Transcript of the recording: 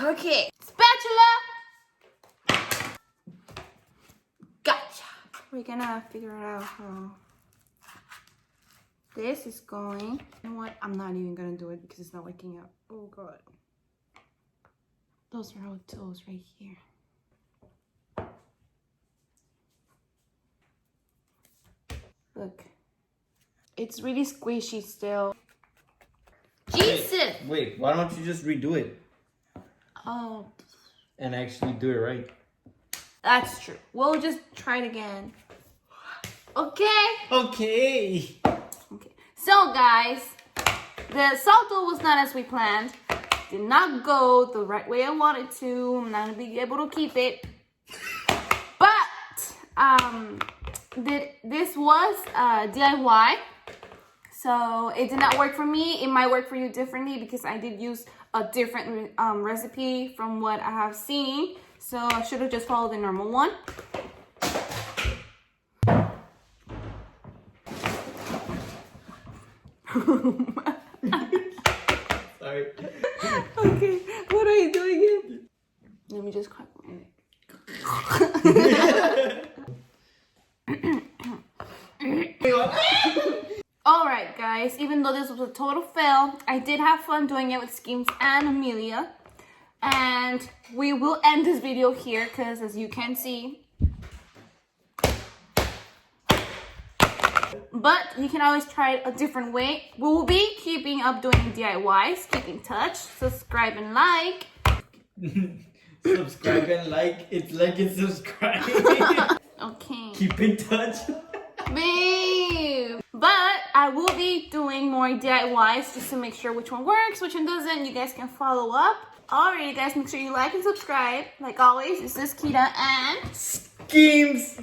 Okay, spatula. Gotcha. We're gonna figure out how this is going. You know what? I'm not even gonna do it because it's not working out. Oh god. Those are our toes right here. Look. It's really squishy still. Jesus! Wait, why don't you just redo it? Oh. And actually do it right. That's true. We'll just try it again. Okay? Okay. Okay. So, guys, the salto was not as we planned. Did not go the right way I wanted to. I'm not gonna be able to keep it. But, this was DIY. So it did not work for me. It might work for you differently because I did use a different recipe from what I have seen. So I should have just followed the normal one. Sorry. Okay, what are you doing again? Let me just crack my neck. Alright guys, even though this was a total fail, I did have fun doing it with Skims and Amelia. And we will end this video here because as you can see, but you can always try it a different way. We will be keeping up doing DIYs. Keep in touch, subscribe and like. Subscribe and like. It's like and subscribe. Okay. Keep in touch. Babe. But I will be doing more DIYs just to make sure which one works, which one doesn't. You guys can follow up. Alright guys, make sure you like and subscribe. Like always, this is Kita and Skims.